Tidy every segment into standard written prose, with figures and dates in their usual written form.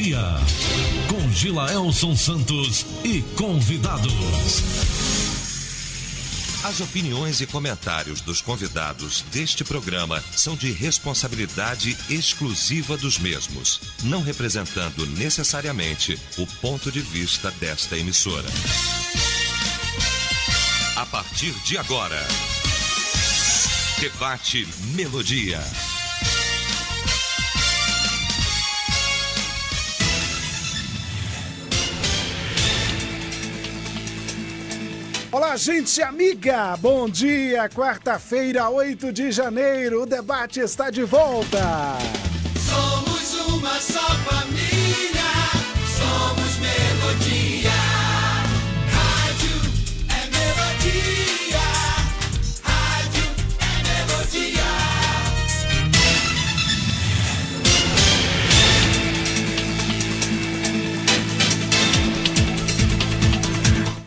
Melodia, com Gilaelson Santos e convidados. As opiniões e comentários dos convidados deste programa são de responsabilidade exclusiva dos mesmos, não representando necessariamente o ponto de vista desta emissora. A partir de agora, Debate Melodia. Olá, gente amiga! Bom dia! Quarta-feira, 8 de janeiro, o debate está de volta! Somos uma só família, somos Melodia. Rádio é Melodia, rádio é Melodia.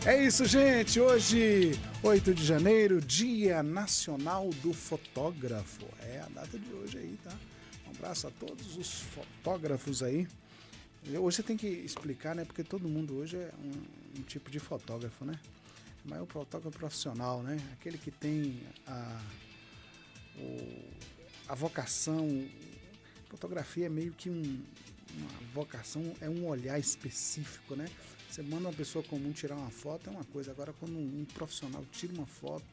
É isso, gente! Hoje, 8 de janeiro, Dia Nacional do Fotógrafo. É a data de hoje aí, tá? Um abraço a todos os fotógrafos aí. Hoje você tem que explicar, né? Porque todo mundo hoje é um tipo de fotógrafo, né? Mas é o fotógrafo profissional, né? Aquele que tem a vocação. Fotografia é meio que uma vocação, é um olhar específico, né? Você manda uma pessoa comum tirar uma foto, é uma coisa. Agora, quando um profissional tira uma foto,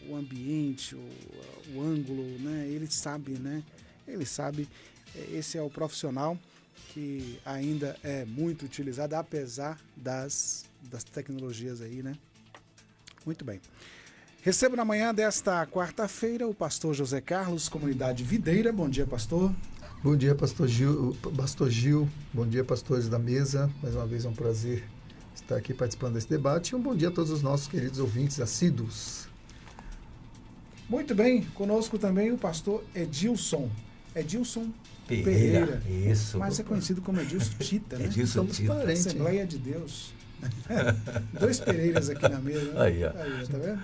o ambiente, o ângulo, né? Ele sabe, né? Ele sabe. Esse é o profissional que ainda é muito utilizado, apesar das tecnologias aí, né? Muito bem. Recebo na manhã desta quarta-feira o pastor José Carlos, comunidade Videira. Bom dia, pastor. Bom dia, pastor Gil. Bom dia, pastores da mesa. Mais uma vez é um prazer estar aqui participando desse debate. E um bom dia a todos os nossos queridos ouvintes assíduos. Muito bem, conosco também o pastor Edilson Pereira. Isso. Mas é conhecido como Edilson Tita, né? Edilson Somos Tita. parentes. Assembleia de Deus. Dois Pereiras aqui na mesa. Né? Aí, ó. Tá vendo?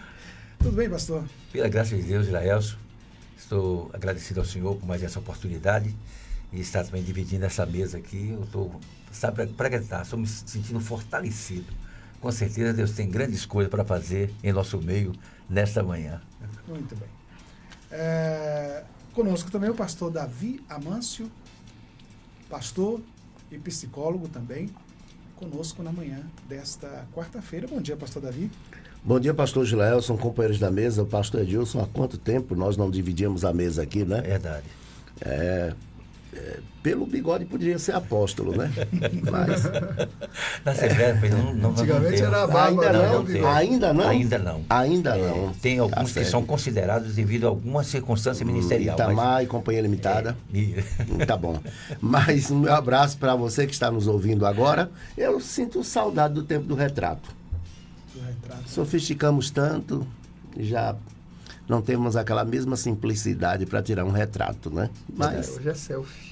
Tudo bem, pastor? Pela graça de Deus, Gilaelson, estou agradecido ao Senhor por mais essa oportunidade e estar também dividindo essa mesa aqui. Eu estou, sabe, para acreditar, estou me sentindo fortalecido. Com certeza Deus tem grandes coisas para fazer em nosso meio nesta manhã. Muito bem. Conosco também o pastor Davi Amâncio, pastor e psicólogo também, conosco na manhã desta quarta-feira. Bom dia, pastor Davi. Bom dia, pastor Gilaelson, companheiros da mesa, o pastor Edilson. Há quanto tempo nós não dividíamos a mesa aqui, né? Verdade. Pelo bigode poderia ser apóstolo, né? Mas Na Assembleia, não Antigamente era a ainda barba, não, né? ainda não. Ainda não. Tem alguns que certo. são considerados devido a alguma circunstância ministerial. Itamar e Companhia Limitada. Tá bom. Mas um meu abraço para você que está nos ouvindo agora. Eu sinto saudade do tempo do retrato. Do retrato. Sofisticamos tanto, já não temos aquela mesma simplicidade para tirar um retrato, né? Mas Hoje é selfie.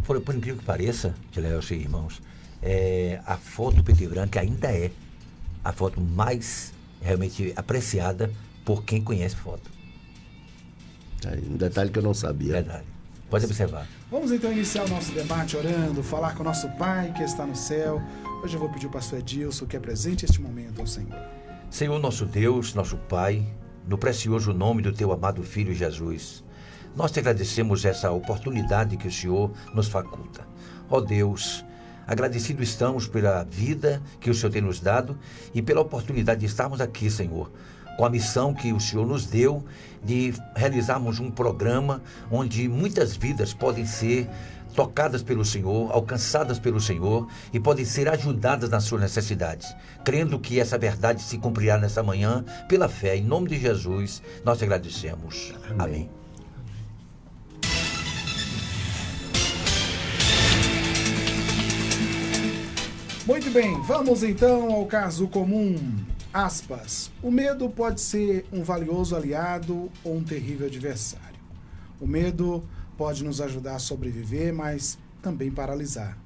Por incrível que pareça, Gilaelson e irmãos, a foto preto e branca ainda é a foto mais realmente apreciada por quem conhece foto. um detalhe que eu não sabia. Verdade. Pode observar. Vamos então iniciar o nosso debate orando, falar com o nosso Pai que está no céu. Hoje eu vou pedir ao pastor Edilson que apresente este momento ao Senhor. Senhor nosso Deus, nosso Pai, no precioso nome do Teu amado Filho Jesus, nós te agradecemos essa oportunidade que o Senhor nos faculta. Ó Deus, agradecido estamos pela vida que o Senhor tem nos dado e pela oportunidade de estarmos aqui, Senhor, com a missão que o Senhor nos deu de realizarmos um programa onde muitas vidas podem ser tocadas pelo Senhor, alcançadas pelo Senhor e podem ser ajudadas nas suas necessidades. Crendo que essa verdade se cumprirá nessa manhã, pela fé, em nome de Jesus, nós te agradecemos. Amém. Muito bem, vamos então ao caso comum. Aspas. O medo pode ser um valioso aliado ou um terrível adversário. O medo pode nos ajudar a sobreviver, mas também paralisar.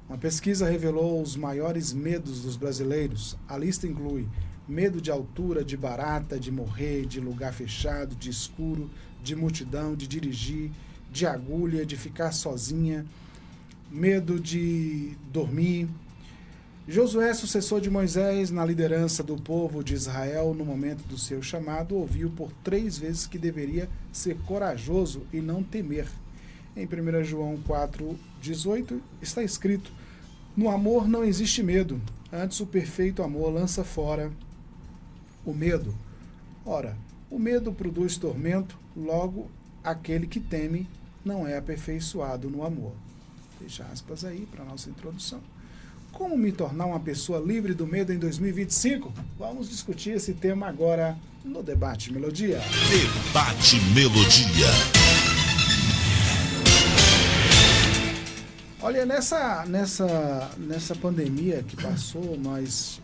Uma pesquisa revelou os maiores medos dos brasileiros. A lista inclui medo de altura, de barata, de morrer, de lugar fechado, de escuro, de multidão, de dirigir, de agulha, de ficar sozinha, medo de dormir. Josué, sucessor de Moisés na liderança do povo de Israel no momento do seu chamado, ouviu por 3 vezes que deveria ser corajoso e não temer. Em 1 João 4,18 está escrito: no amor não existe medo, antes o perfeito amor lança fora o medo. Ora, o medo produz tormento, logo aquele que teme não é aperfeiçoado no amor. Deixa aspas aí para a nossa introdução. Como me tornar uma pessoa livre do medo em 2025? Vamos discutir esse tema agora no Debate Melodia. Debate Melodia. Olha, nessa pandemia que passou, nós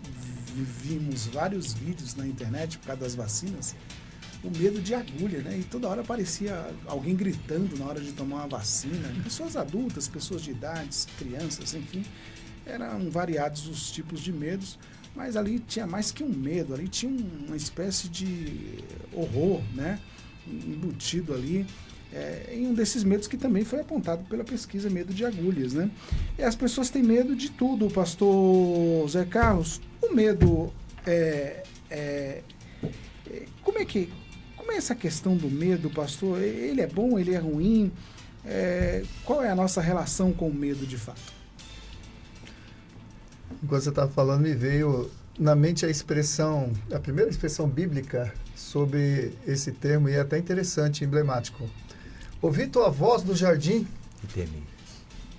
vimos vários vídeos na internet por causa das vacinas, o medo de agulha, né? E toda hora aparecia alguém gritando na hora de tomar uma vacina. Pessoas adultas, pessoas de idades, crianças, enfim. Eram variados os tipos de medos, mas ali tinha mais que um medo, ali tinha uma espécie de horror, né? Embutido ali. Em um desses medos que também foi apontado pela pesquisa, medo de agulhas, né? E as pessoas têm medo de tudo, pastor Zé Carlos. O medo como é essa questão do medo, pastor? Ele é bom, ele é ruim? Qual é a nossa relação com o medo de fato? Enquanto você estava falando, me veio na mente a primeira expressão bíblica sobre esse termo, e é até interessante, emblemático. Ouvi tua voz no jardim E temi.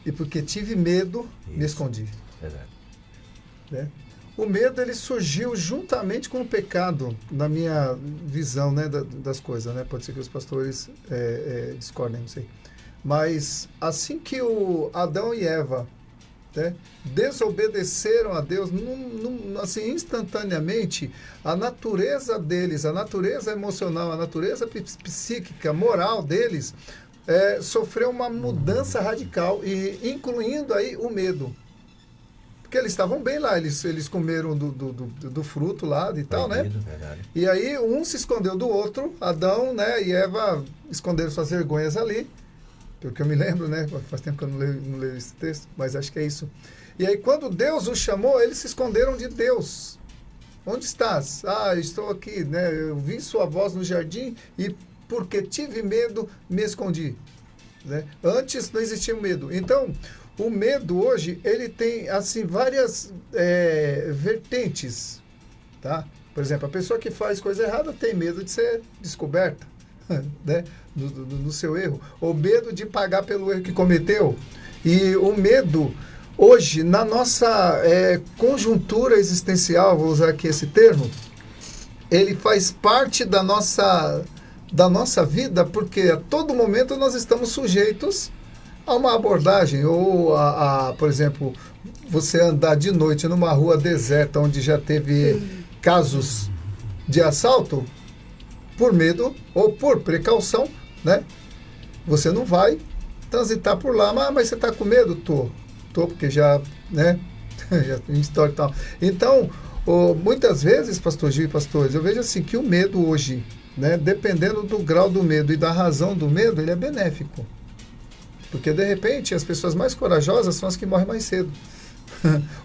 e porque tive medo, me Isso. escondi. Verdade. Né? O medo, ele surgiu juntamente com o pecado, na minha visão, né, das coisas, né? Pode ser que os pastores discordem, não sei. Mas assim que o Adão e Eva, né, desobedeceram a Deus, assim, instantaneamente, a natureza deles, a natureza emocional, a natureza psíquica, moral deles, sofreu uma mudança radical, e incluindo aí o medo. Porque eles estavam bem lá, eles comeram do fruto lá e tal, né? Verdade. E aí um se escondeu do outro, Adão, né, e Eva esconderam suas vergonhas ali, pelo que eu me lembro, né? Faz tempo que eu não leio esse texto, mas acho que é isso. E aí quando Deus os chamou, eles se esconderam de Deus. Onde estás? Ah, estou aqui, né? Eu vi sua voz no jardim e porque tive medo, me escondi. Né? Antes não existia medo. Então, o medo hoje, ele tem, assim, várias vertentes, tá? Por exemplo, a pessoa que faz coisa errada tem medo de ser descoberta, né? No seu erro. Ou medo de pagar pelo erro que cometeu. E o medo, hoje, na nossa conjuntura existencial, vou usar aqui esse termo, ele faz parte da nossa vida, porque a todo momento nós estamos sujeitos a uma abordagem, ou por exemplo, você andar de noite numa rua deserta, onde já teve casos de assalto, por medo ou por precaução, né? Você não vai transitar por lá, mas você está com medo? Tô, porque já, né? Já tem história e tal. Então, muitas vezes, pastor Gil e pastores, eu vejo assim que o medo hoje, né, dependendo do grau do medo e da razão do medo, ele é benéfico. Porque, de repente, as pessoas mais corajosas são as que morrem mais cedo.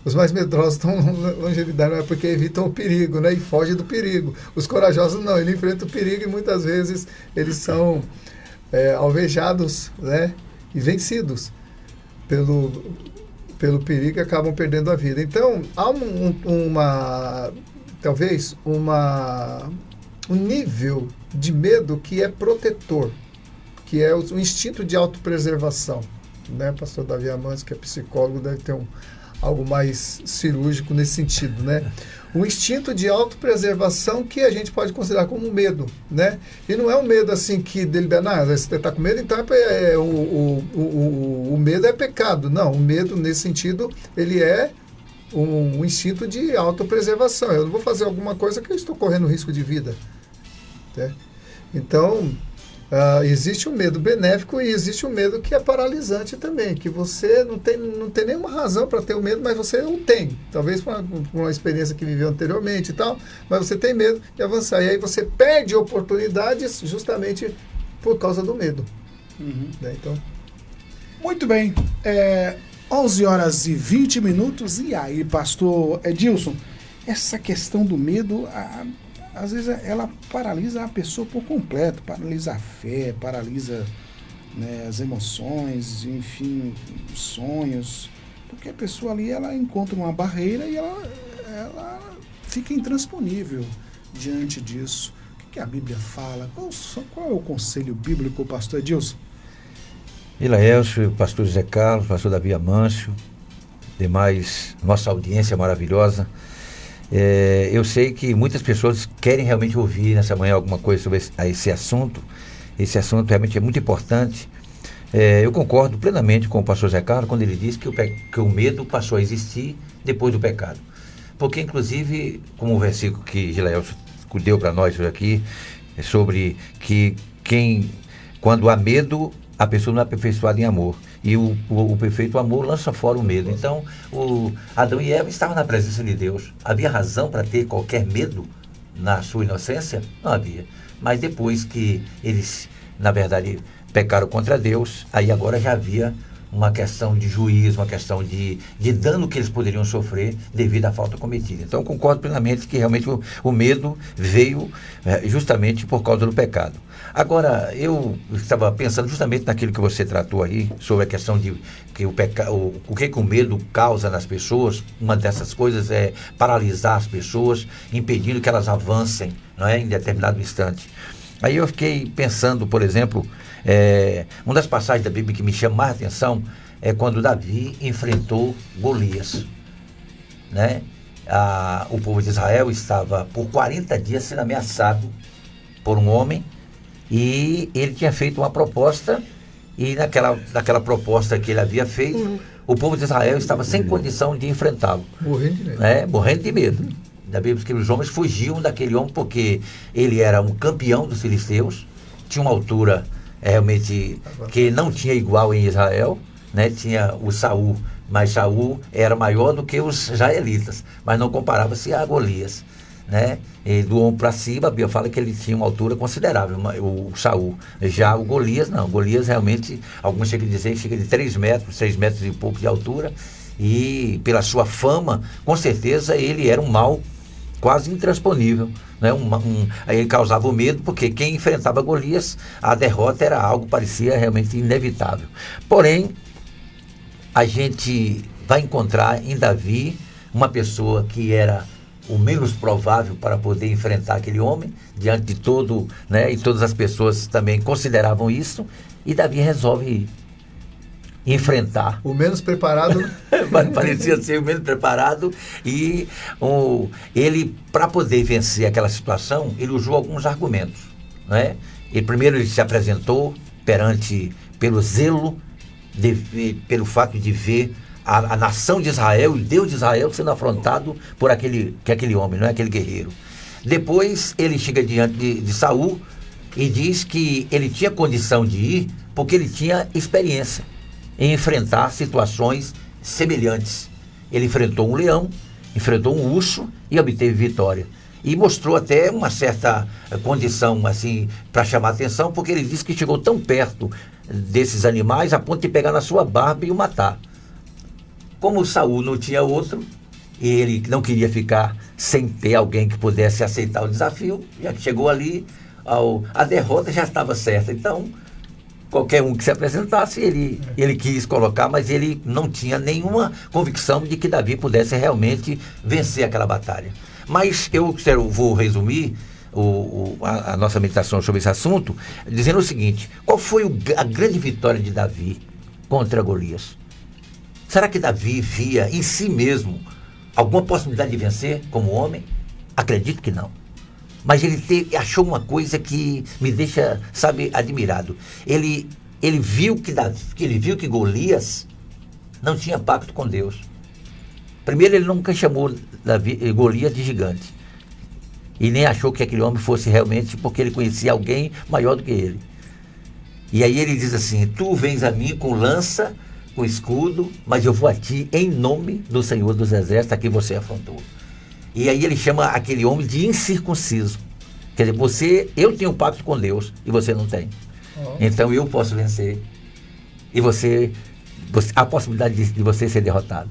Os mais medrosos estão longevidade, não é porque evitam o perigo, né, e fogem do perigo. Os corajosos não, eles enfrentam o perigo e muitas vezes eles são alvejados, né, e vencidos pelo perigo e acabam perdendo a vida. Então, há talvez um nível de medo que é protetor, que é o instinto de autopreservação, né? Pastor Davi Amantes, que é psicólogo, deve ter algo mais cirúrgico nesse sentido, né? Um instinto de autopreservação que a gente pode considerar como um medo, né? E não é um medo assim que você está com medo, então o medo é pecado. Não, o medo nesse sentido, ele é um instinto de autopreservação. Eu não vou fazer alguma coisa que eu estou correndo risco de vida, né? Então, existe um medo benéfico e existe um medo que é paralisante também, que você não tem nenhuma razão para ter o medo, mas você o tem, talvez por uma experiência que viveu anteriormente e tal, mas você tem medo de avançar, e aí você perde oportunidades justamente por causa do medo. Uhum. Né? Então, muito bem. 11h20. E aí, pastor Edilson, essa questão do medo, às vezes ela paralisa a pessoa por completo, paralisa a fé, paralisa, né, as emoções, enfim, os sonhos, porque a pessoa ali, ela encontra uma barreira e ela fica intransponível diante disso. O que a Bíblia fala? Qual é o conselho bíblico, pastor Edilson? Ilaelcio, pastor José Carlos, pastor Davi Amâncio, demais, nossa audiência maravilhosa. Eu sei que muitas pessoas querem realmente ouvir nessa manhã alguma coisa sobre esse assunto. Esse assunto realmente é muito importante. Eu concordo plenamente com o pastor José Carlos quando ele diz que o medo passou a existir depois do pecado. Porque, inclusive, como o versículo que Gilaelcio deu para nós hoje aqui, sobre que quando há medo, a pessoa não é aperfeiçoada em amor. E o perfeito amor lança fora o medo. Então, Adão e Eva estavam na presença de Deus. Havia razão para ter qualquer medo na sua inocência? Não havia. Mas depois que eles, na verdade, pecaram contra Deus, aí agora já havia uma questão de juízo, uma questão de dano que eles poderiam sofrer devido à falta cometida. Então, concordo plenamente que realmente o medo veio justamente por causa do pecado. Agora, eu estava pensando justamente naquilo que você tratou aí, sobre a questão de que o que o medo causa nas pessoas. Uma dessas coisas é paralisar as pessoas, impedindo que elas avancem, não é, em determinado instante. Aí eu fiquei pensando, por exemplo, uma das passagens da Bíblia que me chama mais atenção é quando Davi enfrentou Golias, né? O povo de Israel estava por 40 dias sendo ameaçado por um homem, e ele tinha feito uma proposta, e naquela proposta que ele havia feito, o povo de Israel estava sem condição de enfrentá-lo. Morrendo de medo. Morrendo de medo. Da Bíblia diz que os homens fugiam daquele homem porque ele era um campeão dos filisteus, tinha uma altura realmente que não tinha igual em Israel, né? Tinha o Saul, mas Saul era maior do que os israelitas, mas não comparava-se a Golias, né? E do ombro para cima, a Bíblia fala que ele tinha uma altura considerável, o Saul. Já o Golias, não. Golias realmente, alguns chegam a dizer que chega de 3 metros e pouco de altura, e pela sua fama, com certeza ele era um mal quase intransponível, né? Ele causava o medo, porque quem enfrentava Golias, a derrota era algo, parecia realmente inevitável. Porém, a gente vai encontrar em Davi uma pessoa que era o menos provável para poder enfrentar aquele homem, diante de todo, né? E todas as pessoas também consideravam isso, e Davi resolve enfrentar. O menos preparado. Parecia ser o menos preparado, e ele, para poder vencer aquela situação, ele usou alguns argumentos, né? Primeiro ele se apresentou pelo zelo, pelo fato de ver a nação de Israel, o Deus de Israel sendo afrontado por aquele homem, não é, aquele guerreiro. Depois ele chega diante de Saul e diz que ele tinha condição de ir porque ele tinha experiência em enfrentar situações semelhantes. Ele enfrentou um leão, enfrentou um urso e obteve vitória. E mostrou até uma certa condição assim para chamar a atenção, porque ele disse que chegou tão perto desses animais a ponto de pegar na sua barba e o matar. Como Saul não tinha outro, e ele não queria ficar sem ter alguém que pudesse aceitar o desafio, já que chegou ali, a derrota já estava certa. Então, qualquer um que se apresentasse, ele quis colocar, mas ele não tinha nenhuma convicção de que Davi pudesse realmente vencer aquela batalha. Mas eu vou resumir a nossa meditação sobre esse assunto, dizendo o seguinte: qual foi a grande vitória de Davi contra Golias? Será que Davi via em si mesmo alguma possibilidade de vencer como homem? Acredito que não. Mas ele achou uma coisa que me deixa, admirado. Ele viu que Golias não tinha pacto com Deus. Primeiro, ele nunca chamou Golias de gigante. E nem achou que aquele homem fosse realmente, porque ele conhecia alguém maior do que ele. E aí ele diz assim: tu vens a mim com lança, com escudo, mas eu vou a ti em nome do Senhor dos Exércitos, a quem você afrontou. E aí ele chama aquele homem de incircunciso. Quer dizer, eu tenho um pacto com Deus e você não tem. Então eu posso vencer. E você a possibilidade de você ser derrotado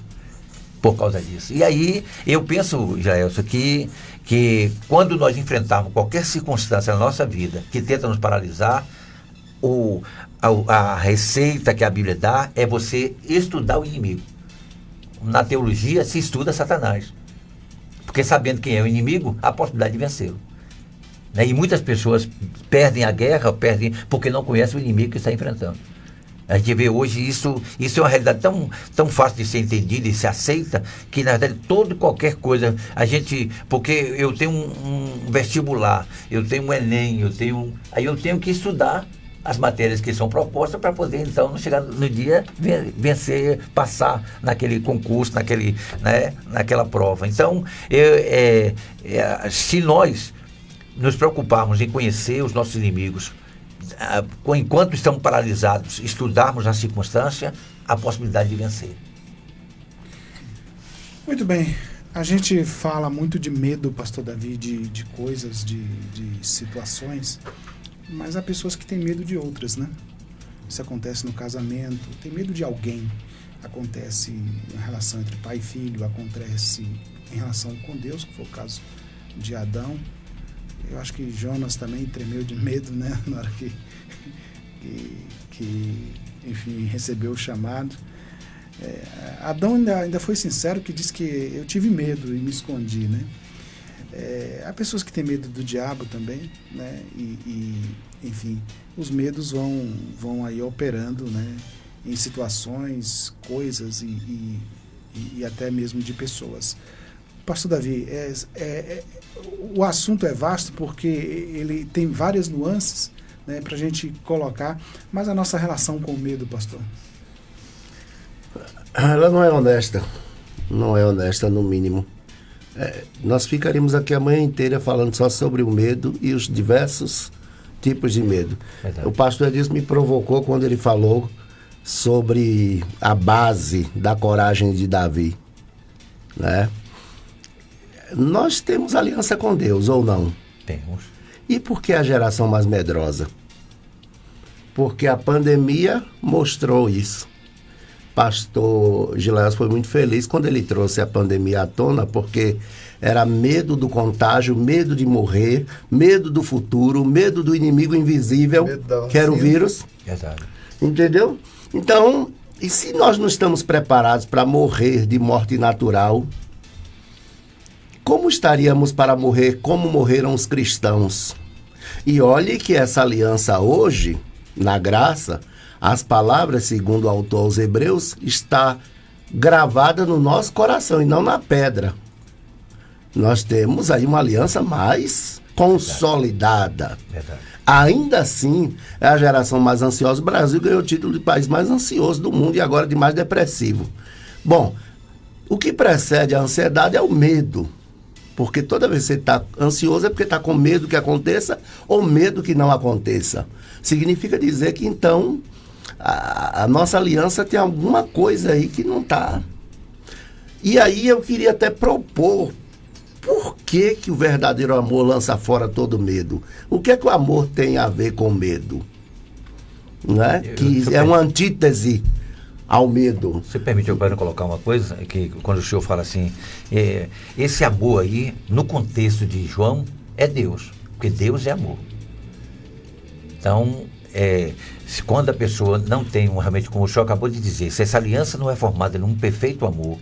por causa disso. E aí, eu penso, Jaelson, que quando nós enfrentarmos qualquer circunstância na nossa vida que tenta nos paralisar, a receita que a Bíblia dá é você estudar o inimigo. Na teologia se estuda Satanás, porque sabendo quem é o inimigo, há a possibilidade de vencê-lo. Né? E muitas pessoas perdem a guerra, perdem porque não conhecem o inimigo que está enfrentando. A gente vê hoje isso é uma realidade tão fácil de ser entendida e se aceita, que na verdade qualquer coisa, porque eu tenho um vestibular, eu tenho um Enem, aí eu tenho que estudar as matérias que são propostas para poder então chegar no dia vencer, passar naquele concurso, naquela prova. Então, se nós nos preocuparmos em conhecer os nossos inimigos, enquanto estamos paralisados, estudarmos a circunstância, a possibilidade de vencer. Muito bem. A gente fala muito de medo, pastor Davi, de coisas, de situações, mas há pessoas que têm medo de outras, né? Isso acontece no casamento, tem medo de alguém. Acontece em relação entre pai e filho, acontece em relação com Deus, que foi o caso de Adão. Eu acho que Jonas também tremeu de medo, né? Na hora que enfim, recebeu o chamado. Adão ainda foi sincero, que disse que eu tive medo e me escondi, né? Há pessoas que têm medo do diabo também, né? Enfim, os medos vão aí operando, né? Em situações, coisas e até mesmo de pessoas. Pastor Davi, o assunto é vasto porque ele tem várias nuances, né, para a gente colocar, mas a nossa relação com o medo, pastor? Ela não é honesta. Não é honesta, no mínimo. Nós ficaríamos aqui a manhã inteira falando só sobre o medo e os diversos tipos de medo. Verdade. O pastor Edilson me provocou quando ele falou sobre a base da coragem de Davi, né? Nós temos aliança com Deus, ou não? Temos. E por que a geração mais medrosa? Porque a pandemia mostrou isso. Pastor Gileas foi muito feliz quando ele trouxe a pandemia à tona, porque era medo do contágio, medo de morrer, medo do futuro, medo do inimigo invisível, que era o vírus. Exato. Entendeu? Então, e se nós não estamos preparados para morrer de morte natural, como estaríamos para morrer como morreram os cristãos? E olhe que essa aliança hoje, na graça, as palavras, segundo o autor aos Hebreus, está gravada no nosso coração e não na pedra. Nós temos aí uma aliança mais consolidada. Verdade. Ainda assim, é a geração mais ansiosa. O Brasil ganhou o título de país mais ansioso do mundo e agora de mais depressivo. Bom, o que precede a ansiedade é o medo. Porque toda vez que você está ansioso é porque está com medo que aconteça ou medo que não aconteça. Significa dizer que, então, a nossa aliança tem alguma coisa aí que não está. E aí eu queria até propor, por que o verdadeiro amor lança fora todo medo? O que é que o amor tem a ver com medo? Né? Que é uma antítese ao medo. Você permitiu para eu colocar uma coisa, que quando o senhor fala assim, esse amor aí, no contexto de João, é Deus, porque Deus é amor. Então, quando a pessoa não tem realmente, como o senhor acabou de dizer, se essa aliança não é formada num perfeito amor,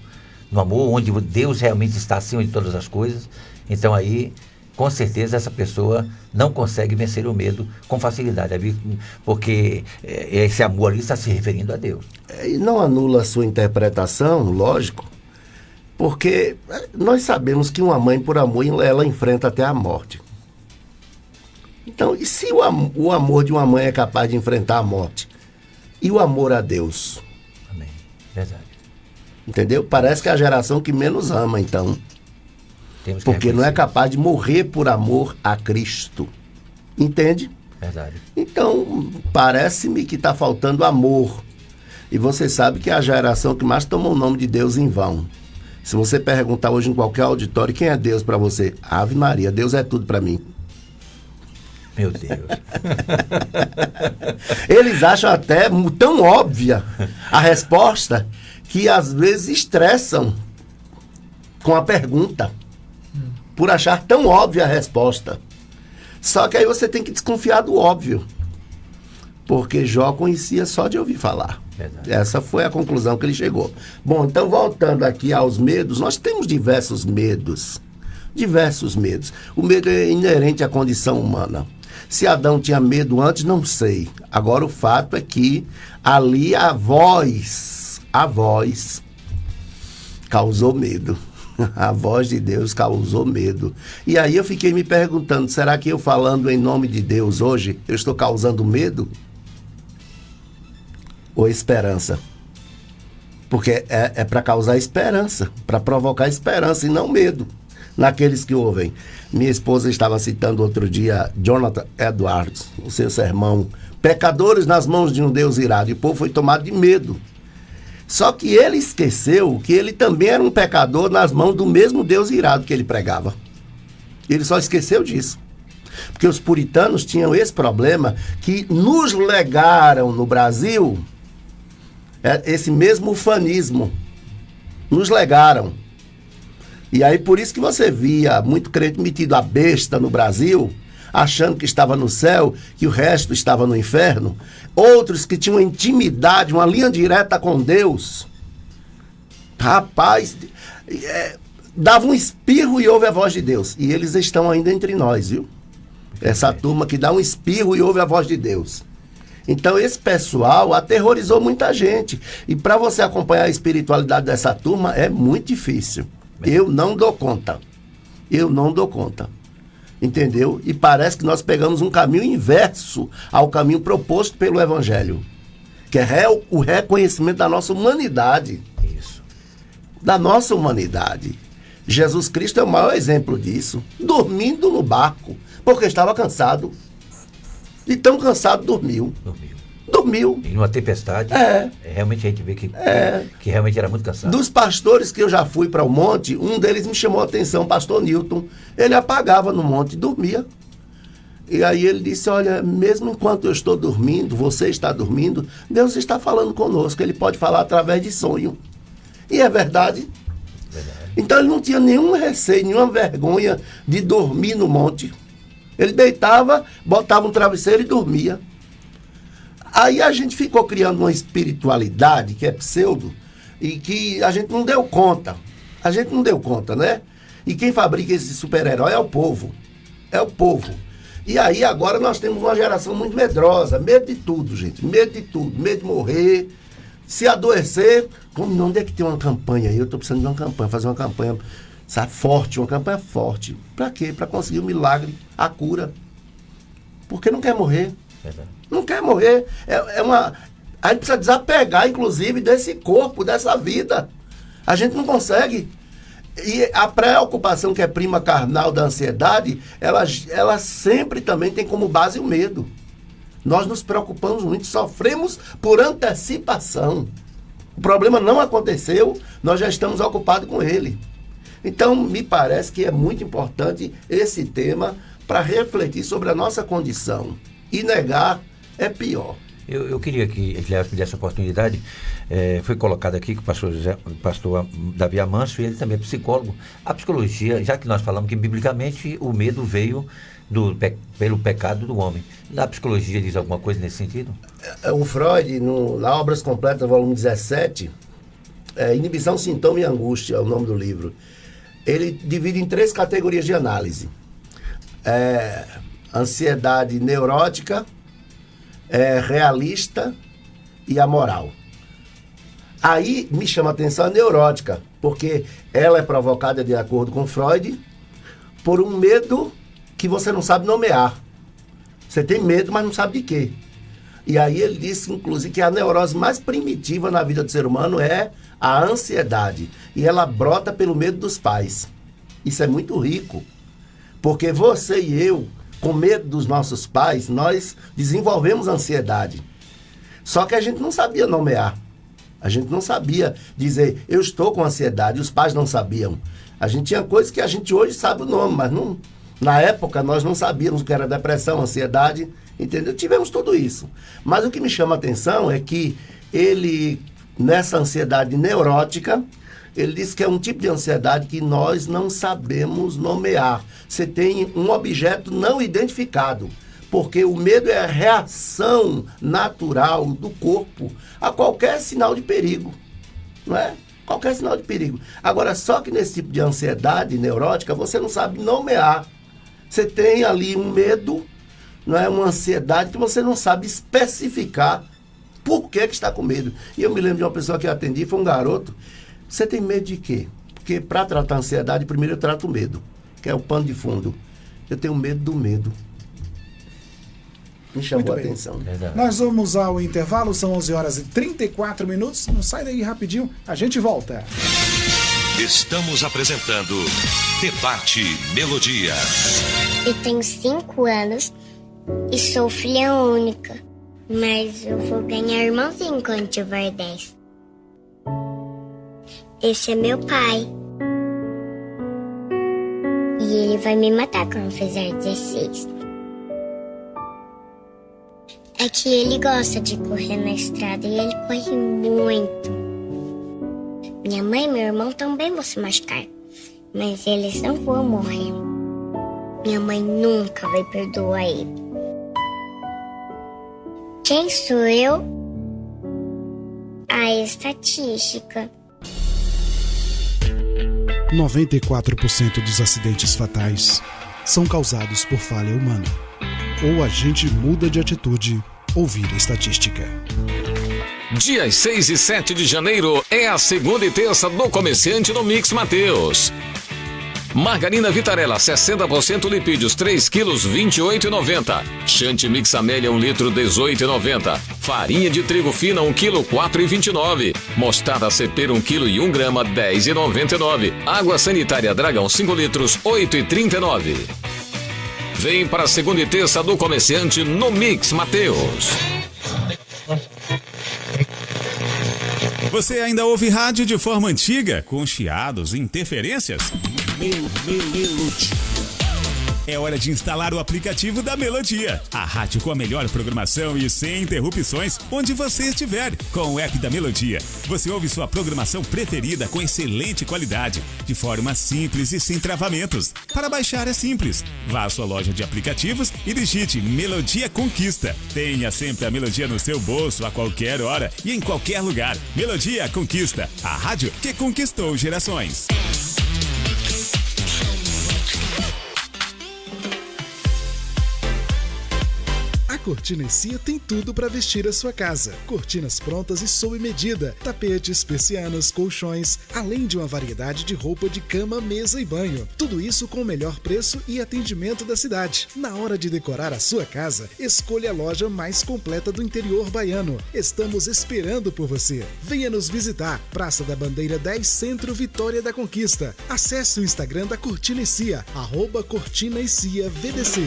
no amor onde Deus realmente está acima de todas as coisas, então aí, com certeza, essa pessoa não consegue vencer o medo com facilidade, porque esse amor ali está se referindo a Deus. E não anula a sua interpretação, lógico, porque nós sabemos que uma mãe, por amor, ela enfrenta até a morte. Então, e se o amor de uma mãe é capaz de enfrentar a morte? E o amor a Deus? Amém. Verdade. Entendeu? Parece que é a geração que menos ama, então. Porque não é capaz de morrer por amor a Cristo. Entende? Verdade. Então, parece-me que está faltando amor. E você sabe que é a geração que mais toma o nome de Deus em vão. Se você perguntar hoje em qualquer auditório, quem é Deus para você? Ave Maria, Deus é tudo para mim. Meu Deus. Eles acham até tão óbvia a resposta que às vezes estressam com a pergunta, por achar tão óbvia a resposta. Só que aí você tem que desconfiar do óbvio, porque Jó conhecia só de ouvir falar. Verdade. Essa foi a conclusão que ele chegou. Bom, então voltando aqui aos medos, nós temos diversos medos. Diversos medos. O medo é inerente à condição humana. Se Adão tinha medo antes, não sei. Agora o fato é que ali a voz causou medo. A voz de Deus causou medo. E aí eu fiquei me perguntando, será que eu falando em nome de Deus hoje, eu estou causando medo? Ou esperança? Porque é para causar esperança, para provocar esperança e não medo naqueles que ouvem. Minha esposa estava citando outro dia Jonathan Edwards, o seu sermão, pecadores nas mãos de um Deus irado, e o povo foi tomado de medo. Só que ele esqueceu que ele também era um pecador nas mãos do mesmo Deus irado que ele pregava. Ele só esqueceu disso. Porque os puritanos tinham esse problema que nos legaram no Brasil, esse mesmo ufanismo. Nos legaram. E aí por isso que você via muito crente metido a besta no Brasil, achando que estava no céu, que o resto estava no inferno. Outros que tinham intimidade, uma linha direta com Deus. Rapaz, dava um espirro e ouve a voz de Deus. E eles estão ainda entre nós, viu? Essa turma que dá um espirro e ouve a voz de Deus. Então esse pessoal aterrorizou muita gente. E para você acompanhar a espiritualidade dessa turma é muito difícil. Eu não dou conta. Eu não dou conta. Entendeu? E parece que nós pegamos um caminho inverso ao caminho proposto pelo Evangelho, que é o reconhecimento da nossa humanidade. Isso. Da nossa humanidade. Jesus Cristo é o maior exemplo disso. Dormindo no barco, porque estava cansado. E tão cansado, dormiu. Dormiu. E numa tempestade, realmente a gente vê que realmente era muito cansado. Dos pastores que eu já fui para o monte, um deles me chamou a atenção, pastor Newton. Ele apagava no monte e dormia. E aí ele disse, olha, mesmo enquanto eu estou dormindo, você está dormindo, Deus está falando conosco. Ele pode falar através de sonho. E é verdade. Então ele não tinha nenhum receio, nenhuma vergonha de dormir no monte. Ele deitava, botava um travesseiro e dormia. Aí a gente ficou criando uma espiritualidade que é pseudo e que a gente não deu conta. A gente não deu conta, né? E quem fabrica esse super-herói é o povo. É o povo. E aí agora nós temos uma geração muito medrosa. Medo de tudo, gente. Medo de tudo. Medo de morrer. Se adoecer. Onde é que tem uma campanha aí? Eu estou precisando de uma campanha. Fazer uma campanha, sabe, forte. Uma campanha forte. Para quê? Para conseguir o milagre, a cura. Porque não quer morrer. Não quer morrer. A gente precisa desapegar, inclusive, desse corpo, dessa vida. A gente não consegue. E a preocupação, que é prima carnal da ansiedade, ela sempre também tem como base o medo. Nós nos preocupamos muito, sofremos por antecipação. O problema não aconteceu, nós já estamos ocupados com ele. Então, me parece que é muito importante esse tema para refletir sobre a nossa condição. E negar é pior. Eu queria que ele me desse a oportunidade. Foi colocado aqui que o pastor Davi Amâncio, ele também é psicólogo. A psicologia, já que nós falamos que biblicamente o medo veio pelo pecado do homem. A psicologia diz alguma coisa nesse sentido? O Freud, na Obras Completas, volume 17, Inibição, Sintoma e Angústia é o nome do livro. Ele divide em 3 categorias de análise. Ansiedade neurótica, realista e amoral. Aí me chama a atenção a neurótica, porque ela é provocada, de acordo com Freud, por um medo que você não sabe nomear. Você tem medo, mas não sabe de quê. E aí ele disse, inclusive, que a neurose mais primitiva na vida do ser humano é a ansiedade. E ela brota pelo medo dos pais. Isso é muito rico, porque você e eu, com medo dos nossos pais, nós desenvolvemos ansiedade. Só que a gente não sabia nomear. A gente não sabia dizer, eu estou com ansiedade. Os pais não sabiam. A gente tinha coisas que a gente hoje sabe o nome, mas não Na época, nós não sabíamos o que era depressão, ansiedade, entendeu? Tivemos tudo isso. Mas o que me chama a atenção é que ele, nessa ansiedade neurótica, ele diz que é um tipo de ansiedade que nós não sabemos nomear. Você tem um objeto não identificado, porque o medo é a reação natural do corpo a qualquer sinal de perigo, não é? Qualquer sinal de perigo. Agora, só que nesse tipo de ansiedade neurótica, você não sabe nomear. Você tem ali um medo, não é, uma ansiedade que você não sabe especificar por que está com medo. E eu me lembro de uma pessoa que eu atendi, foi um garoto. Você tem medo de quê? Porque para tratar a ansiedade, primeiro eu trato o medo, que é o pano de fundo. Eu tenho medo do medo. Me chamou a atenção. Verdade. Nós vamos ao intervalo, são 11 horas e 34 minutos. Não sai daí rapidinho, a gente volta. Estamos apresentando Debate Melodia. Eu tenho 5 anos e sou filha única, mas eu vou ganhar irmãozinho quando tiver 10. Esse é meu pai. E ele vai me matar quando fizer 16. É que ele gosta de correr na estrada e ele corre muito. Minha mãe e meu irmão também vão se machucar, mas eles não vão morrer. Minha mãe nunca vai perdoar ele. Quem sou eu? A estatística. 94% dos acidentes fatais são causados por falha humana. Ou a gente muda de atitude ou vira estatística. Dias 6 e 7 de janeiro é a segunda e terça do comerciante no Mix Mateus. Margarina Vitarella 60% lipídios 3 quilos 28,90. Chante Mix Amélia 1 litro 18,90. Farinha de trigo fina 1 quilo 4,29. Mostarda Cepera 1 quilo e 1 grama 10,99. Água sanitária Dragão 5 litros 8,39. Vem para a segunda e terça do comerciante no Mix Mateus. Você ainda ouve rádio de forma antiga, com chiados e interferências? Melodia. É hora de instalar o aplicativo da Melodia. A rádio com a melhor programação e sem interrupções, onde você estiver. Com o app da Melodia, você ouve sua programação preferida com excelente qualidade, de forma simples e sem travamentos. Para baixar é simples. Vá à sua loja de aplicativos e digite Melodia Conquista. Tenha sempre a Melodia no seu bolso a qualquer hora e em qualquer lugar. Melodia Conquista, a rádio que conquistou gerações. A Cortina Cia tem tudo para vestir a sua casa. Cortinas prontas e sob medida, tapetes, persianas, colchões, além de uma variedade de roupa de cama, mesa e banho. Tudo isso com o melhor preço e atendimento da cidade. Na hora de decorar a sua casa, escolha a loja mais completa do interior baiano. Estamos esperando por você. Venha nos visitar. Praça da Bandeira 10, Centro, Vitória da Conquista. Acesse o Instagram da Cortina e Cia, @Cortina e Cia VDC.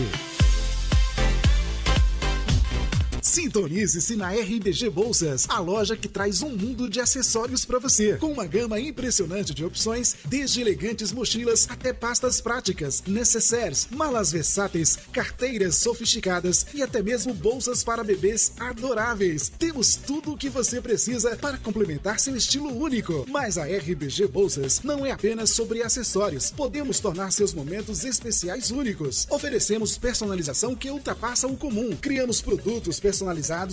Sintonize-se na RBG Bolsas, a loja que traz um mundo de acessórios para você, com uma gama impressionante de opções, desde elegantes mochilas até pastas práticas, necessaires, malas versáteis, carteiras sofisticadas e até mesmo bolsas para bebês adoráveis. Temos tudo o que você precisa para complementar seu estilo único. Mas a RBG Bolsas não é apenas sobre acessórios. Podemos tornar seus momentos especiais únicos. Oferecemos personalização que ultrapassa o comum. Criamos produtos personalizados,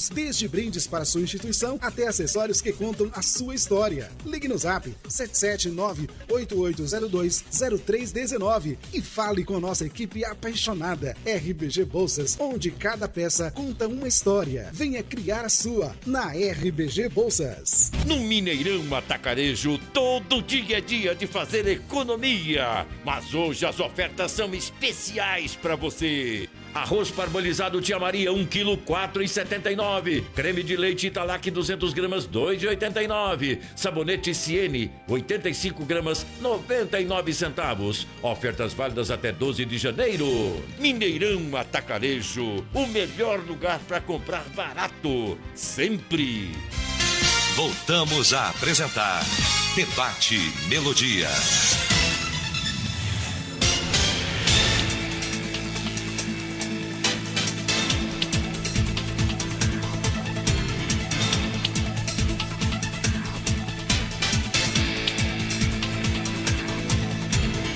desde brindes para sua instituição até acessórios que contam a sua história. Ligue no zap 779-8802-0319 e fale com a nossa equipe apaixonada. RBG Bolsas, onde cada peça conta uma história. Venha criar a sua na RBG Bolsas. No Mineirão Atacarejo, todo dia é dia de fazer economia. Mas hoje as ofertas são especiais para você. Arroz parbolizado Tia Maria, 1 kg 4,79. Creme de leite Italac 200 gramas 2,89. Sabonete Siene 85 gramas 99 centavos. Ofertas válidas até 12 de janeiro. Mineirão Atacarejo, o melhor lugar para comprar barato, sempre. Voltamos a apresentar Debate Melodia.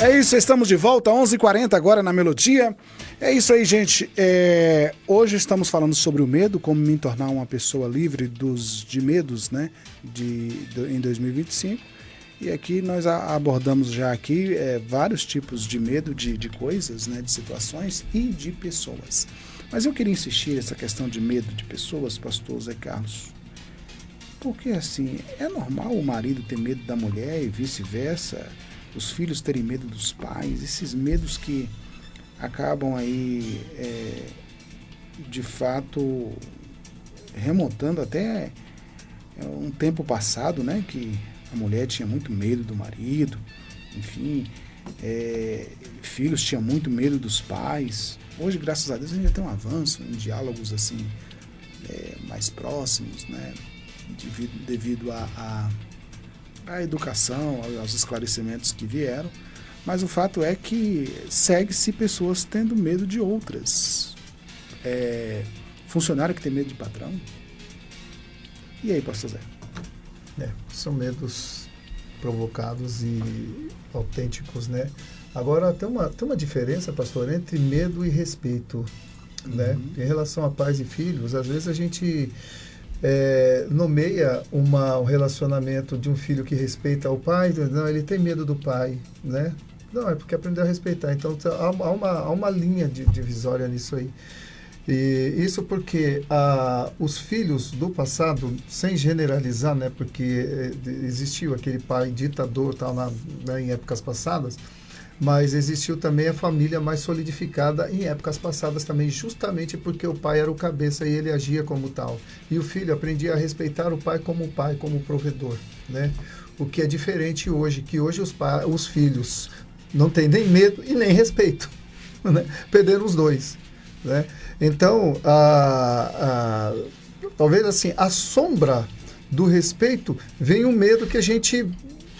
É isso, estamos de volta, 11h40 agora na Melodia. É isso aí, gente. Hoje estamos falando sobre o medo, como me tornar uma pessoa livre de medos, né, em 2025. E aqui nós abordamos já aqui vários tipos de medo de coisas, né, de situações e de pessoas. Mas eu queria insistir nessa questão de medo de pessoas, pastor Zé Carlos. Porque, assim, é normal o marido ter medo da mulher e vice-versa, os filhos terem medo dos pais, esses medos que acabam aí, de fato, remontando até um tempo passado, né, que a mulher tinha muito medo do marido, enfim, filhos tinham muito medo dos pais. Hoje, graças a Deus, a gente já tem um avanço em diálogos assim, mais próximos, né, devido à educação, aos esclarecimentos que vieram. Mas o fato é que segue-se pessoas tendo medo de outras. Funcionário que tem medo de patrão. E aí, pastor Zé? São medos provocados e autênticos, né? Agora, tem uma diferença, pastor, entre medo e respeito, né? Em relação a pais e filhos, às vezes a gente nomeia um relacionamento de um filho que respeita o pai, não, ele tem medo do pai, né? Não, é porque aprendeu a respeitar. Então, há uma linha divisória nisso aí. E isso porque os filhos do passado, sem generalizar, né, porque existiu aquele pai ditador tal, em épocas passadas, mas existiu também a família mais solidificada em épocas passadas também, justamente porque o pai era o cabeça e ele agia como tal. E o filho aprendia a respeitar o pai, como provedor, né? O que é diferente hoje, que hoje os filhos não têm nem medo e nem respeito, né? Perderam os dois, né? Então, talvez assim, a sombra do respeito vem um medo que a gente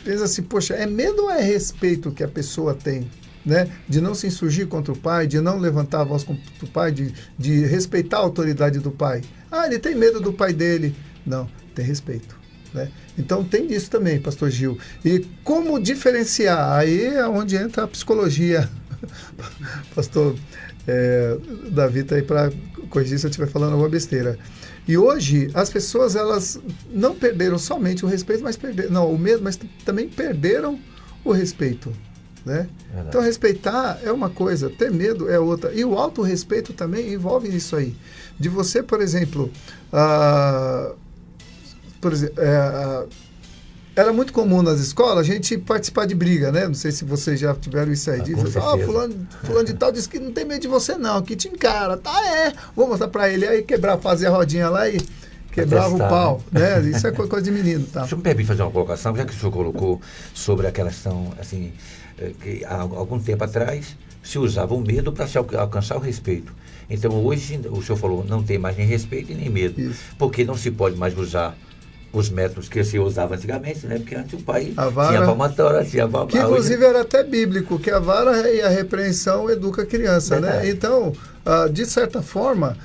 pensa assim, poxa, é medo ou é respeito que a pessoa tem, né? De não se insurgir contra o pai, de não levantar a voz contra o pai, de respeitar a autoridade do pai. Ele tem medo do pai dele. Não, tem respeito, né? Então tem isso também, pastor Gil. E como diferenciar? Aí é onde entra a psicologia. Pastor Davi está aí para corrigir se eu estiver falando alguma besteira. E hoje as pessoas, elas não perderam somente o respeito, mas o medo, mas também perderam o respeito, né? Verdade. Então respeitar é uma coisa, ter medo é outra. E o autorrespeito também envolve isso aí. De você, por exemplo, era muito comum nas escolas a gente participar de briga, né? Não sei se vocês já tiveram isso aí. Fulano de tal disse que não tem medo de você não, que te encara. Vou mostrar pra ele. Aí fazer a rodinha lá e quebrava o pau, né? Isso é coisa de menino, tá? Deixa eu me permitir fazer uma colocação, já que o senhor colocou sobre aquela questão, assim, que há algum tempo atrás se usava o medo para se alcançar o respeito. Então hoje, o senhor falou, não tem mais nem respeito e nem medo. Isso. Porque não se pode mais usar os métodos que se usava antigamente, né? Porque antes o pai tinha palmatória, que inclusive era até bíblico, que a vara e a repreensão educa a criança, verdade, né? Então, de certa forma,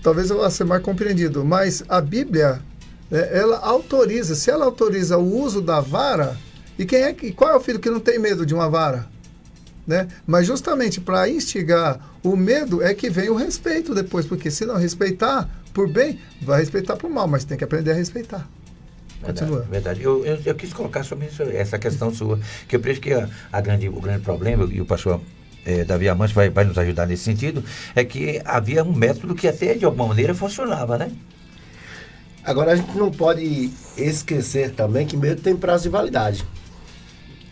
talvez eu vá ser mais compreendido, mas a Bíblia, ela autoriza, se ela autoriza o uso da vara, e qual é o filho que não tem medo de uma vara? Né? Mas justamente para instigar o medo é que vem o respeito depois, porque se não respeitar por bem, vai respeitar por mal, mas tem que aprender a respeitar. Continua. Verdade. Eu quis colocar somente essa questão sua, que eu penso que o grande problema, e o pastor Davi Amante vai nos ajudar nesse sentido, é que havia um método que até de alguma maneira funcionava, né? Agora a gente não pode esquecer também que medo tem prazo de validade,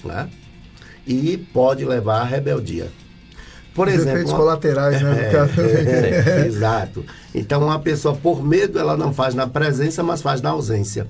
né? E pode levar à rebeldia. Por exemplo, efeitos colaterais, né? Exato. Então, uma pessoa, por medo, ela não faz na presença, mas faz na ausência.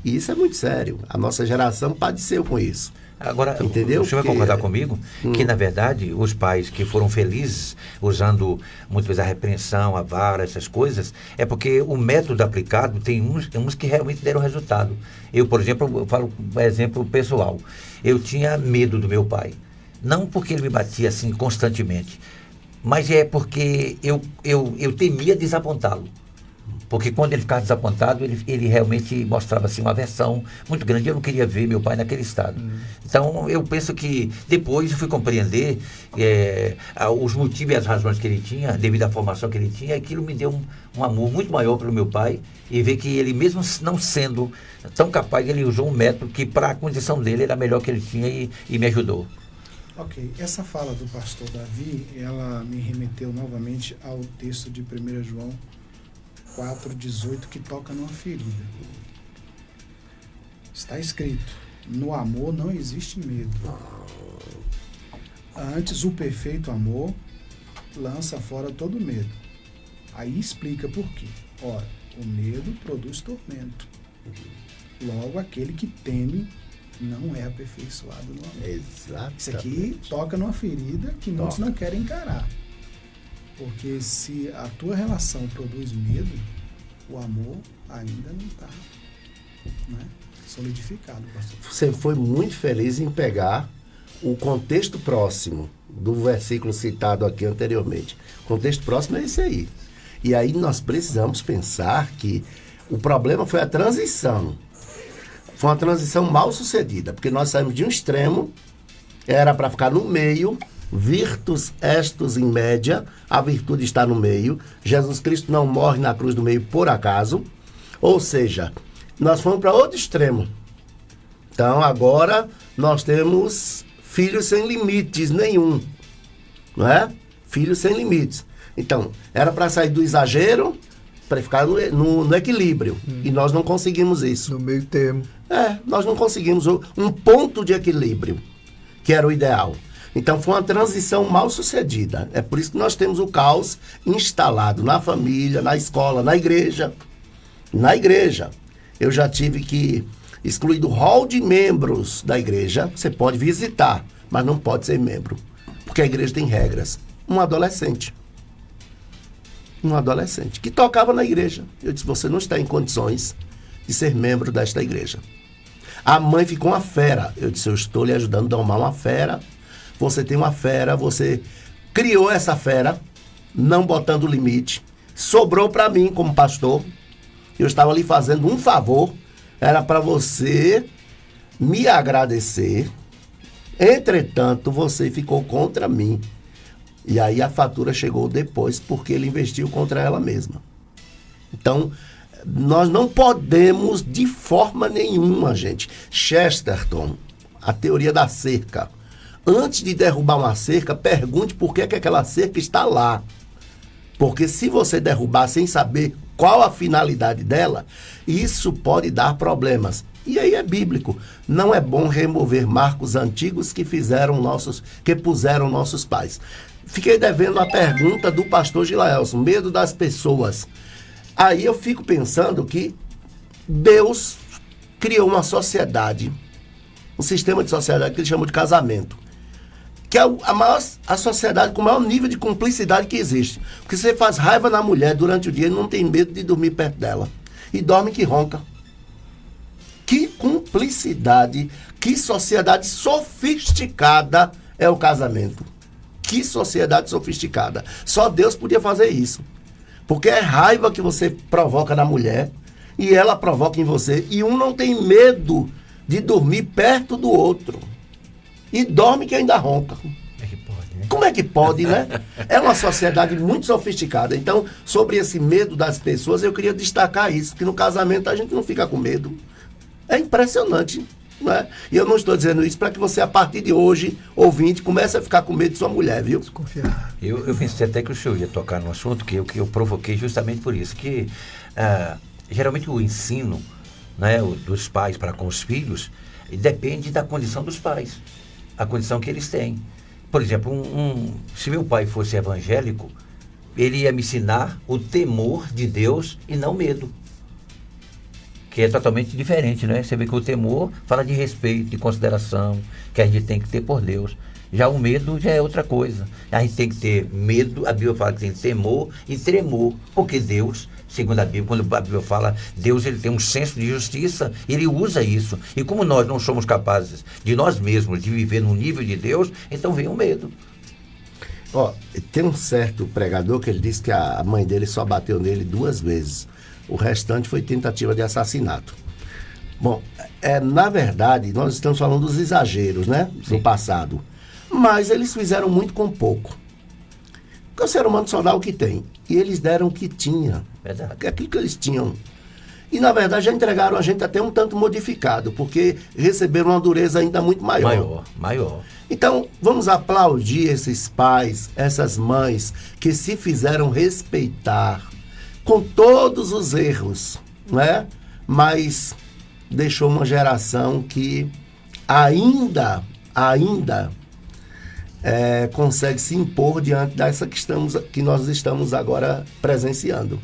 E isso é muito sério. A nossa geração padeceu com isso. Agora, entendeu? O senhor vai concordar comigo que, na verdade, os pais que foram felizes usando muitas vezes a repreensão, a vara, essas coisas, é porque o método aplicado tem uns que realmente deram resultado. Eu, por exemplo, falo um exemplo pessoal. Eu tinha medo do meu pai. Não porque ele me batia assim constantemente, mas é porque eu temia desapontá-lo. Porque quando ele ficava desapontado, ele realmente mostrava assim, uma aversão muito grande. Eu não queria ver meu pai naquele estado. Então, eu penso que depois eu fui compreender os motivos e as razões que ele tinha, devido à formação que ele tinha, e aquilo me deu um amor muito maior pelo meu pai, e ver que ele, mesmo não sendo tão capaz, ele usou um método que, para a condição dele, era melhor que ele tinha e me ajudou. Ok, essa fala do pastor Davi, ela me remeteu novamente ao texto de 1 João 4,18, que toca numa ferida. Está escrito: no amor não existe medo. Antes, o perfeito amor lança fora todo medo. Aí explica por quê. Ora, o medo produz tormento. Logo, aquele que teme não é aperfeiçoado no amor. Exatamente. Isso aqui toca numa ferida que muitos não querem encarar. Porque se a tua relação produz medo, o amor ainda não está, né, solidificado. Pastor. Você foi muito feliz em pegar o contexto próximo do versículo citado aqui anteriormente. O contexto próximo é esse aí. E aí nós precisamos pensar que o problema foi a transição. Foi uma transição mal sucedida, porque nós saímos de um extremo, era para ficar no meio, virtus estus in média, a virtude está no meio. Jesus Cristo não morre na cruz do meio por acaso. Ou seja, nós fomos para outro extremo. Então agora nós temos filhos sem limites nenhum, não é? Filhos sem limites. Então, era para sair do exagero para ficar no equilíbrio. E nós não conseguimos isso. No meio termo. Nós não conseguimos um ponto de equilíbrio, que era o ideal. Então, foi uma transição mal sucedida. É por isso que nós temos o caos instalado na família, na escola, na igreja. Na igreja. Eu já tive que excluir do hall de membros da igreja. Você pode visitar, mas não pode ser membro. Porque a igreja tem regras. Um adolescente que tocava na igreja. Eu disse: você não está em condições de ser membro desta igreja. A mãe ficou uma fera. Eu disse: eu estou lhe ajudando a domar uma fera. Você tem uma fera, você criou essa fera, não botando limite. Sobrou para mim como pastor. Eu estava lhe fazendo um favor. Era para você me agradecer. Entretanto, você ficou contra mim. E aí a fatura chegou depois, porque ele investiu contra ela mesma. Então, nós não podemos de forma nenhuma, gente. Chesterton, a teoria da cerca. Antes de derrubar uma cerca, pergunte por que aquela cerca está lá. Porque se você derrubar sem saber qual a finalidade dela, isso pode dar problemas. E aí é bíblico. Não é bom remover marcos antigos que puseram nossos pais. Fiquei devendo a pergunta do pastor Gilaelson, medo das pessoas. Aí eu fico pensando que Deus criou uma sociedade, um sistema de sociedade que ele chamou de casamento, que é a sociedade com o maior nível de cumplicidade que existe. Porque você faz raiva na mulher durante o dia e não tem medo de dormir perto dela. E dorme que ronca. Que cumplicidade, que sociedade sofisticada é o casamento. Que sociedade sofisticada. Só Deus podia fazer isso. Porque é raiva que você provoca na mulher e ela provoca em você. E um não tem medo de dormir perto do outro. E dorme que ainda ronca. Como é que pode, né? É uma sociedade muito sofisticada. Então, sobre esse medo das pessoas, eu queria destacar isso. Que no casamento a gente não fica com medo. É impressionante. Né? E eu não estou dizendo isso para que você, a partir de hoje, ouvinte, comece a ficar com medo de sua mulher, viu? Desconfiar. Eu pensei até que o senhor ia tocar no assunto que eu provoquei justamente por isso, que geralmente o ensino, né, dos pais para com os filhos depende da condição dos pais, a condição que eles têm. Por exemplo, se meu pai fosse evangélico, ele ia me ensinar o temor de Deus e não medo. Que é totalmente diferente, né? Você vê que o temor fala de respeito, de consideração, que a gente tem que ter por Deus. Já o medo já é outra coisa. A gente tem que ter medo, a Bíblia fala que tem temor e tremor, porque Deus, segundo a Bíblia, quando a Bíblia fala, Deus ele tem um senso de justiça, ele usa isso. E como nós não somos capazes de nós mesmos de viver no nível de Deus, então vem o medo. Tem um certo pregador que ele disse que a mãe dele só bateu nele 2 vezes. O restante foi tentativa de assassinato. Bom, na verdade, nós estamos falando dos exageros, né? Do passado. Mas eles fizeram muito com pouco. Porque o ser humano só dá o que tem. E eles deram o que tinha. Verdade. Aquilo que eles tinham. E, na verdade, já entregaram a gente até um tanto modificado, porque receberam uma dureza ainda muito maior. Maior. Então, vamos aplaudir esses pais, essas mães, que se fizeram respeitar com todos os erros, né? Mas deixou uma geração que ainda consegue se impor diante dessa que nós estamos agora presenciando.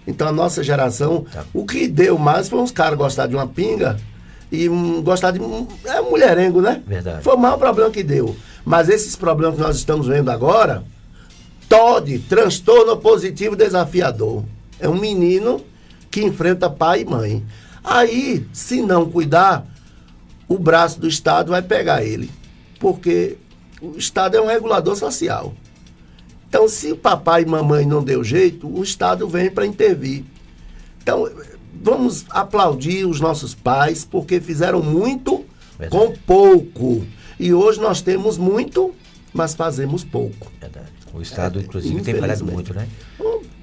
Então, a nossa geração, o que deu mais foi uns caras gostar de uma pinga e gostar de mulherengo, né? Verdade. Foi o maior problema que deu. Mas esses problemas que nós estamos vendo agora, TOD, transtorno positivo desafiador. É um menino que enfrenta pai e mãe. Aí, se não cuidar, o braço do Estado vai pegar ele. Porque o Estado é um regulador social. Então, se o papai e mamãe não deu jeito, o Estado vem para intervir. Então, vamos aplaudir os nossos pais, porque fizeram muito com pouco. E hoje nós temos muito, mas fazemos pouco. Verdade. O Estado, inclusive, tem trabalhado muito, né?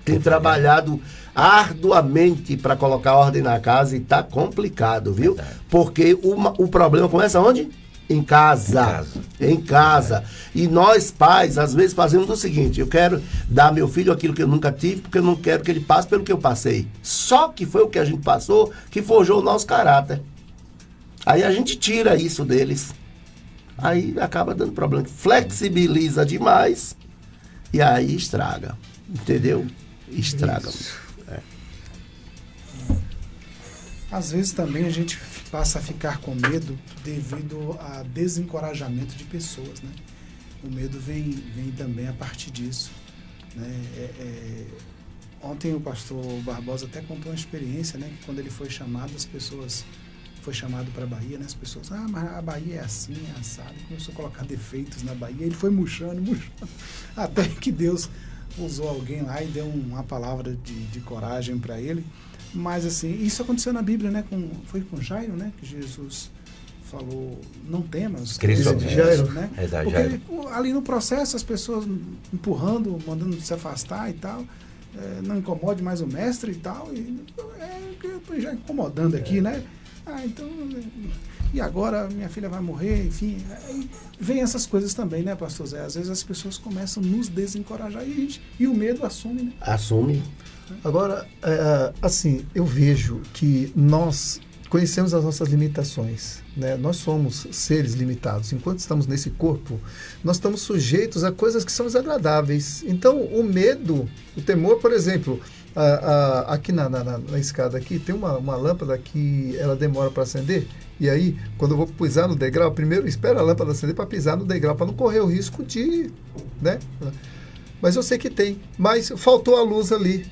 Tem trabalhado arduamente para colocar ordem na casa e está complicado, viu? Verdade. Porque o problema começa onde? Em casa. E nós, pais, às vezes fazemos o seguinte: eu quero dar ao meu filho aquilo que eu nunca tive, porque eu não quero que ele passe pelo que eu passei. Só que foi o que a gente passou que forjou o nosso caráter. Aí a gente tira isso deles. Aí acaba dando problema. Flexibiliza demais e aí estraga. Entendeu? Estraga. Às vezes também a gente passa a ficar com medo devido a desencorajamento de pessoas, né? O medo vem também a partir disso, né? Ontem o pastor Barbosa até contou uma experiência, né? Que quando ele foi chamado, foi chamado para a Bahia, né? As pessoas, mas a Bahia é assim, é assado. Começou a colocar defeitos na Bahia, ele foi murchando, até que Deus usou alguém lá e deu uma palavra de coragem para ele. Mas assim, isso aconteceu na Bíblia, né? Foi com Jairo, né? Que Jesus falou, não temas. Jairo, né? Porque ali no processo, as pessoas empurrando, mandando se afastar e tal, não incomode mais o mestre e tal, e eu estou já incomodando aqui, né? Então, e agora minha filha vai morrer, enfim. Aí vem essas coisas também, né, pastor Zé? Às vezes as pessoas começam a nos desencorajar e o medo assume, né? Assume. Agora, assim, eu vejo que nós conhecemos as nossas limitações, né? Nós somos seres limitados. Enquanto estamos nesse corpo, nós estamos sujeitos a coisas que são desagradáveis. Então, o medo, o temor, por exemplo, aqui na escada aqui, tem uma lâmpada que ela demora para acender. E aí, quando eu vou pisar no degrau, primeiro espero a lâmpada acender para pisar no degrau, para não correr o risco de... né? Mas eu sei que tem. Mas faltou a luz ali.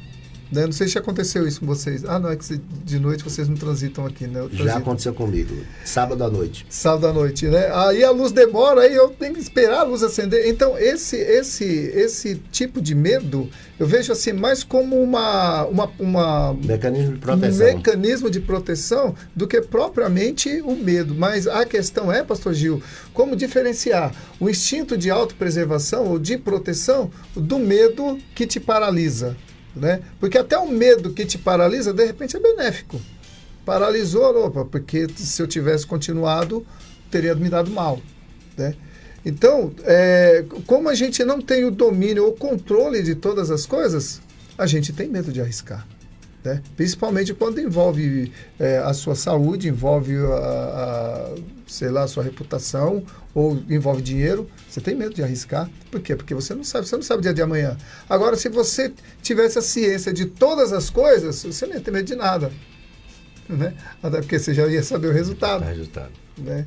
Né? Não sei se aconteceu isso com vocês. Não, é que de noite vocês não transitam aqui, né? Já aconteceu comigo. Sábado à noite. Sábado à noite, né? Aí a luz demora, aí eu tenho que esperar a luz acender. Então, esse tipo de medo, eu vejo assim, mais como uma mecanismo de proteção. Mecanismo de proteção do que propriamente o medo. Mas a questão é, pastor Gil, como diferenciar o instinto de autopreservação ou de proteção do medo que te paralisa. Né? Porque até o medo que te paralisa, de repente, é benéfico. Paralisou, porque se eu tivesse continuado, teria me dado mal. Né? Então, como a gente não tem o domínio ou controle de todas as coisas, a gente tem medo de arriscar. Né? Principalmente quando envolve a sua saúde, envolve a sua reputação, ou envolve dinheiro, você tem medo de arriscar. Por quê? Porque você não sabe o dia de amanhã. Agora, se você tivesse a ciência de todas as coisas, você não ia ter medo de nada. Né? Até porque você já ia saber o resultado. Né?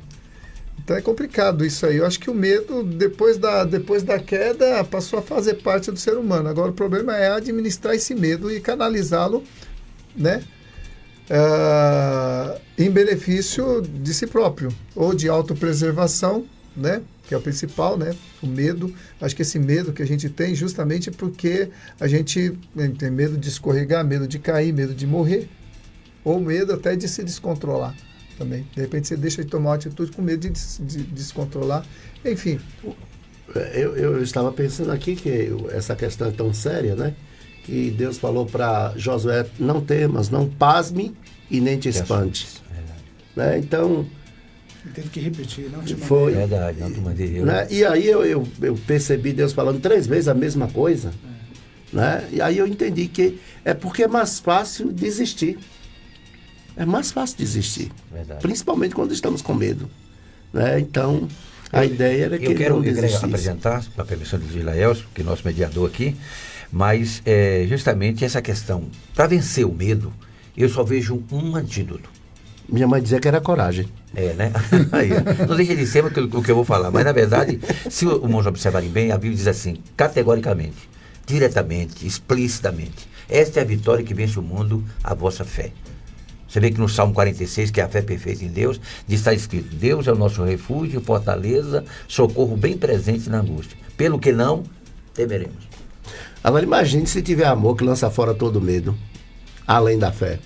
Então é complicado isso aí. Eu acho que o medo, depois da queda, passou a fazer parte do ser humano. Agora o problema é administrar esse medo e canalizá-lo, né? Em benefício de si próprio, ou de autopreservação, né? Que é o principal, né? O medo. Acho que esse medo que a gente tem justamente porque a gente tem medo de escorregar, medo de cair, medo de morrer, ou medo até de se descontrolar também. De repente você deixa de tomar uma atitude com medo de descontrolar. Enfim. Eu estava pensando aqui que essa questão é tão séria, né? Que Deus falou para Josué, não temas, não pasme e nem te espante. Né? Então... Ele teve que repetir, não te mandei. Foi. Verdade, não te mandei eu. Né? E aí eu percebi Deus falando 3 vezes a mesma coisa. Né? E aí eu entendi que é porque é mais fácil desistir. É mais fácil desistir. Verdade. Principalmente quando estamos com medo. Né? Então, a ideia era que eu quero desistisse. apresentar, com a permissão de Gilaelso, que é nosso mediador aqui, mas justamente essa questão. Para vencer o medo, eu só vejo um antídoto. Minha mãe dizia que era coragem. Né? Aí, não deixa de ser o que eu vou falar, mas na verdade, se os irmãos observarem bem, a Bíblia diz assim, categoricamente, diretamente, explicitamente, esta é a vitória que vence o mundo, a vossa fé. Você vê que no Salmo 46, que é a fé perfeita em Deus, está escrito, Deus é o nosso refúgio, fortaleza, socorro bem presente na angústia. Pelo que não temeremos. Agora imagine se tiver amor que lança fora todo medo, além da fé.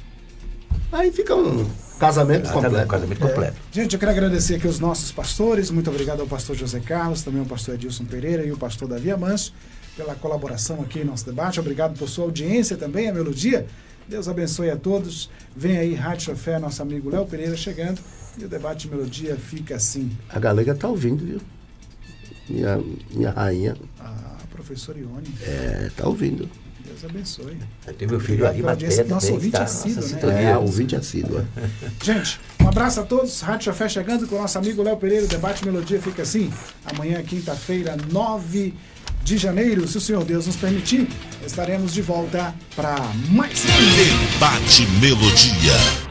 Aí fica um casamento completo. Gente, eu quero agradecer aqui os nossos pastores. Muito obrigado ao pastor José Carlos, também ao pastor Edilson Pereira e o pastor Davi Amanso pela colaboração aqui em nosso debate. Obrigado por sua audiência também, a Melodia. Deus abençoe a todos. Vem aí Rádio Fé, nosso amigo Léo Pereira chegando. E o debate de Melodia fica assim. A galega tá ouvindo, viu? Minha rainha. A professora Ione. Tá ouvindo. Deus abençoe. Tem meu filho ali, nosso ouvinte assíduo, né? Ouvinte assíduo. Gente, um abraço a todos. Rádio Fé chegando com o nosso amigo Léo Pereira. O debate Melodia fica assim. Amanhã, quinta-feira, 9 de janeiro, se o Senhor Deus nos permitir, estaremos de volta para mais Debate Melodia.